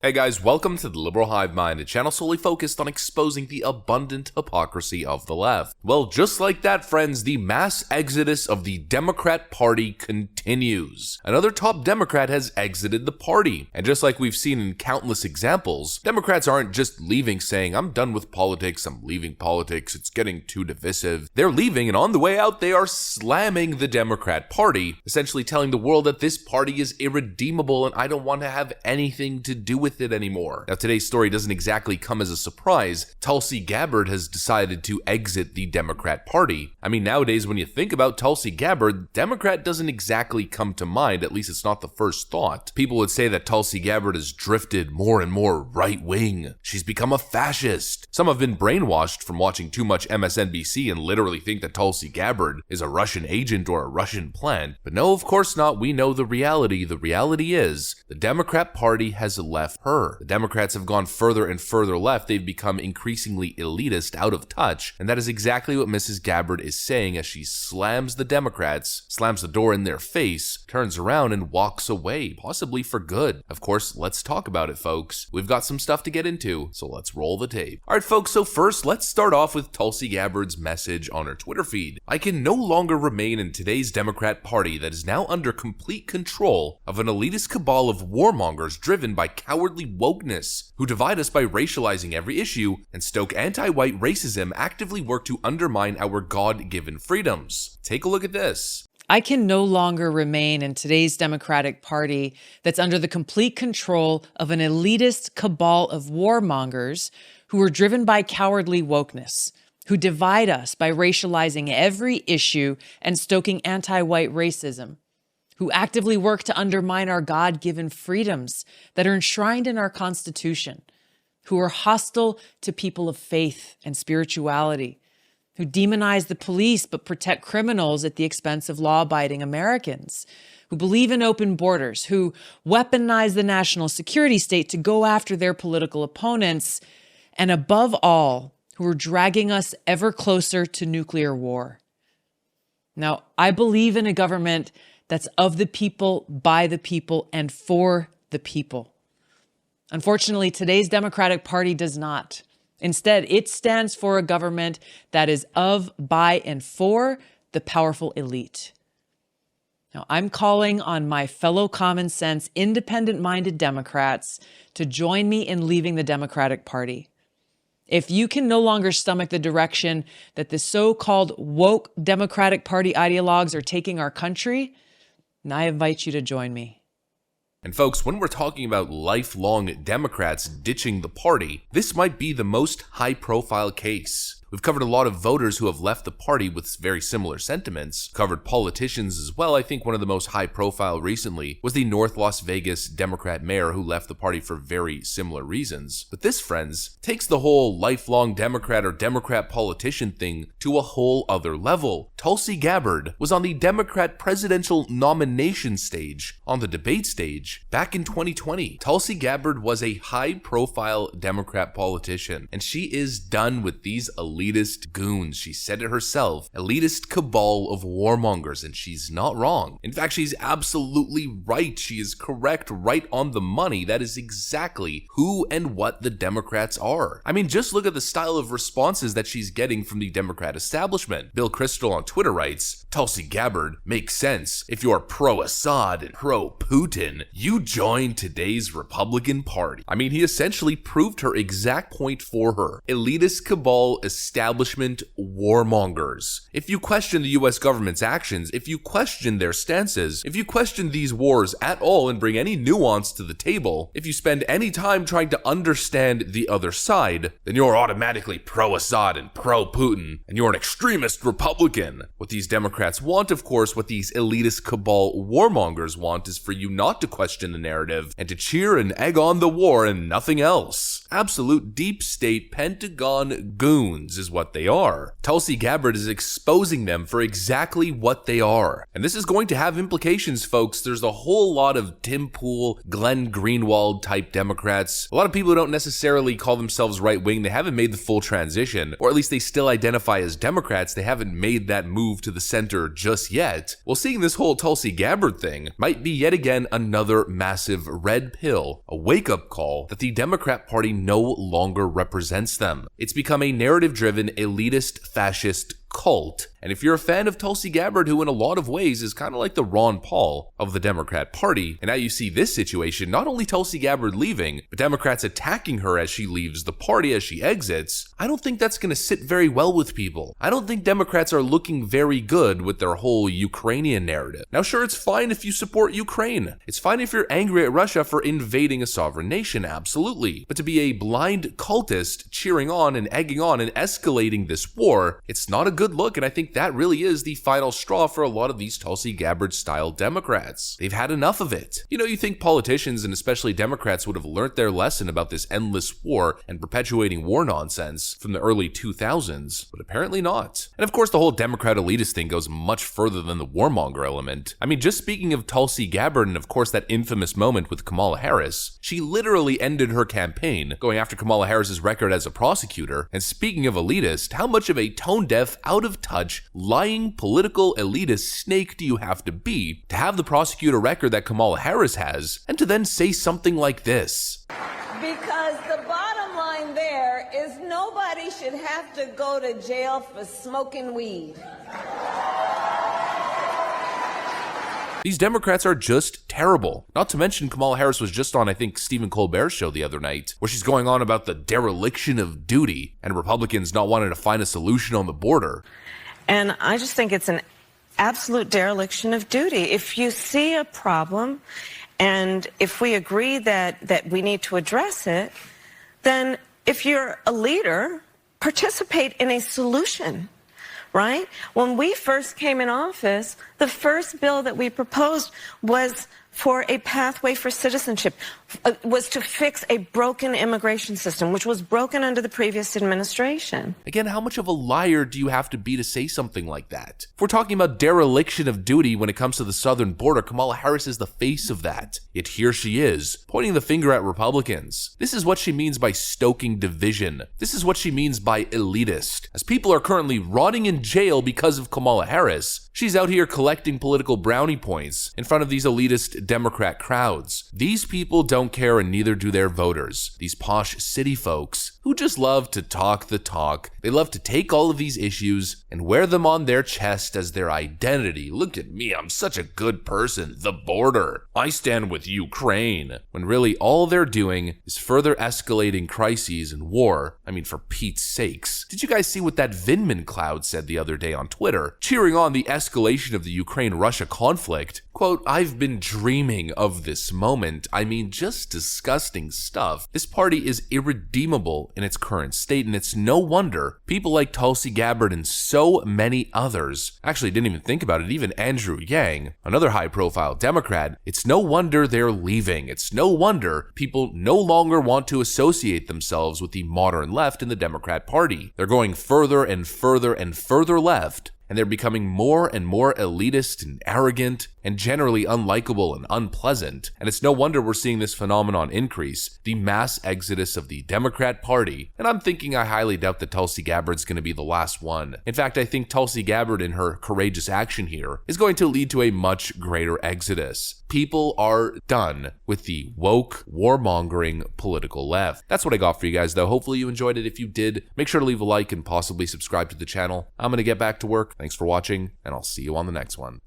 Hey guys, welcome to the Liberal Hive Mind, a channel solely focused on exposing the abundant hypocrisy of the left. Well, just like that, friends, the mass exodus of the Democrat Party continues. Another top Democrat has exited the party, and just like we've seen in countless examples, Democrats aren't just leaving saying, I'm done with politics, I'm leaving politics, it's getting too divisive. They're leaving, and on the way out, they are slamming the Democrat Party, essentially telling the world that this party is irredeemable and I don't want to have anything to do with it anymore. Now, today's story doesn't exactly come as a surprise. Tulsi Gabbard has decided to exit the Democrat Party. I mean, nowadays, when you think about Tulsi Gabbard, Democrat doesn't exactly come to mind, at least it's not the first thought. People would say that Tulsi Gabbard has drifted more and more right-wing. She's become a fascist. Some have been brainwashed from watching too much MSNBC and literally think that Tulsi Gabbard is a Russian agent or a Russian plant. But no, of course not. We know the reality. The reality is the Democrat Party has left her. The Democrats have gone further and further left. They've become increasingly elitist, out of touch, and that is exactly what Mrs. Gabbard is saying as she slams the Democrats, slams the door in their face, turns around and walks away, possibly for good. Of course, let's talk about it, folks. We've got some stuff to get into, so let's roll the tape. Alright, folks, so first, let's start off with Tulsi Gabbard's message on her Twitter feed. I can no longer remain in today's Democrat Party that is now under complete control of an elitist cabal of warmongers driven by cowardly wokeness, who divide us by racializing every issue and stoke anti-white racism, actively work to undermine our God-given freedoms. Take a look at this. I can no longer remain in today's Democratic Party that's under the complete control of an elitist cabal of warmongers who are driven by cowardly wokeness, who divide us by racializing every issue and stoking anti-white racism, who actively work to undermine our God-given freedoms that are enshrined in our Constitution, who are hostile to people of faith and spirituality, who demonize the police but protect criminals at the expense of law-abiding Americans, who believe in open borders, who weaponize the national security state to go after their political opponents, and above all, who are dragging us ever closer to nuclear war. Now, I believe in a government that's of the people, by the people, and for the people. Unfortunately, today's Democratic Party does not. Instead, it stands for a government that is of, by, and for the powerful elite. Now, I'm calling on my fellow common sense, independent-minded Democrats to join me in leaving the Democratic Party. If you can no longer stomach the direction that the so-called woke Democratic Party ideologues are taking our country, and I invite you to join me. And folks, when we're talking about lifelong Democrats ditching the party, this might be the most high-profile case. We've covered a lot of voters who have left the party with very similar sentiments, covered politicians as well. I think one of the most high profile recently was the North Las Vegas Democrat mayor who left the party for very similar reasons. But this, friends, takes the whole lifelong Democrat or Democrat politician thing to a whole other level. Tulsi Gabbard was on the Democrat presidential nomination stage, on the debate stage, back in 2020. Tulsi Gabbard was a high profile Democrat politician, and she is done with these elitist goons. She said it herself, elitist cabal of warmongers, and she's not wrong. In fact, she's absolutely right. She is correct, right on the money. That is exactly who and what the Democrats are. I mean, just look at the style of responses that she's getting from the Democrat establishment. Bill Kristol on Twitter writes, Tulsi Gabbard makes sense. If you are pro-Assad and pro-Putin, you join today's Republican Party. I mean, he essentially proved her exact point for her. Elitist cabal establishment warmongers. If you question the US government's actions, if you question their stances, if you question these wars at all and bring any nuance to the table, if you spend any time trying to understand the other side, then you're automatically pro-Assad and pro-Putin, and you're an extremist Republican. What these Democrats want, of course, what these elitist cabal warmongers want is for you not to question the narrative and to cheer and egg on the war and nothing else. Absolute deep state Pentagon goons is what they are. Tulsi Gabbard is exposing them for exactly what they are. And this is going to have implications, folks. There's a whole lot of Tim Pool, Glenn Greenwald type Democrats, a lot of people who don't necessarily call themselves right-wing. They haven't made the full transition, or at least they still identify as Democrats. They haven't made that move to the center just yet. Well, seeing this whole Tulsi Gabbard thing might be yet again another massive red pill, a wake-up call that the Democrat Party no longer represents them. It's become a narrative-driven, elitist, fascist cult. And if you're a fan of Tulsi Gabbard, who in a lot of ways is kind of like the Ron Paul of the Democrat Party, and now you see this situation, not only Tulsi Gabbard leaving, but Democrats attacking her as she leaves the party, as she exits, I don't think that's going to sit very well with people. I don't think Democrats are looking very good with their whole Ukrainian narrative. Now sure, it's fine if you support Ukraine. It's fine if you're angry at Russia for invading a sovereign nation, absolutely. But to be a blind cultist cheering on and egging on and escalating this war, it's not a good look, and I think that really is the final straw for a lot of these Tulsi Gabbard-style Democrats. They've had enough of it. You know, you think politicians and especially Democrats would have learned their lesson about this endless war and perpetuating war nonsense from the early 2000s, but apparently not. And of course, the whole Democrat elitist thing goes much further than the warmonger element. I mean, just speaking of Tulsi Gabbard and of course that infamous moment with Kamala Harris, she literally ended her campaign going after Kamala Harris's record as a prosecutor. And speaking of elitist, how much of a tone-deaf, out of touch, lying political elitist snake do you have to have the prosecutor record that Kamala Harris has, and to then say something like this? Because the bottom line there is nobody should have to go to jail for smoking weed. These Democrats are just terrible. Not to mention Kamala Harris was just on, I think, Stephen Colbert's show the other night, where she's going on about the dereliction of duty and Republicans not wanting to find a solution on the border. And I just think it's an absolute dereliction of duty. If you see a problem and if we agree that we need to address it, then if you're a leader, participate in a solution. Right? When we first came in office, the first bill that we proposed was for a pathway for citizenship, was to fix a broken immigration system, which was broken under the previous administration. Again, how much of a liar do you have to be to say something like that? If we're talking about dereliction of duty when it comes to the southern border, Kamala Harris is the face of that. Yet here she is, pointing the finger at Republicans. This is what she means by stoking division. This is what she means by elitist. As people are currently rotting in jail because of Kamala Harris, she's out here collecting political brownie points in front of these elitist Democrat crowds. These people don't care, and neither do their voters. These posh city folks who just love to talk the talk. They love to take all of these issues and wear them on their chest as their identity. Look at me, I'm such a good person. The border. I stand with Ukraine. When really all they're doing is further escalating crises and war. I mean, for Pete's sakes. Did you guys see what that Vindman cloud said the other day on Twitter, cheering on the escalation of the Ukraine-Russia conflict? Quote, "I've been dreaming of this moment." I mean, just disgusting stuff. This party is irredeemable in its current state, and it's no wonder people like Tulsi Gabbard and so many others, actually didn't even think about it, even Andrew Yang, another high-profile Democrat, it's no wonder they're leaving. It's no wonder people no longer want to associate themselves with the modern left in the Democrat Party. They're going further and further and further left, and they're becoming more and more elitist and arrogant and generally unlikable and unpleasant. And it's no wonder we're seeing this phenomenon increase, the mass exodus of the Democrat Party. And I'm thinking I highly doubt that Tulsi Gabbard's going to be the last one. In fact, I think Tulsi Gabbard in her courageous action here is going to lead to a much greater exodus. People are done with the woke, warmongering political left. That's what I got for you guys, though. Hopefully you enjoyed it. If you did, make sure to leave a like and possibly subscribe to the channel. I'm going to get back to work. Thanks for watching, and I'll see you on the next one.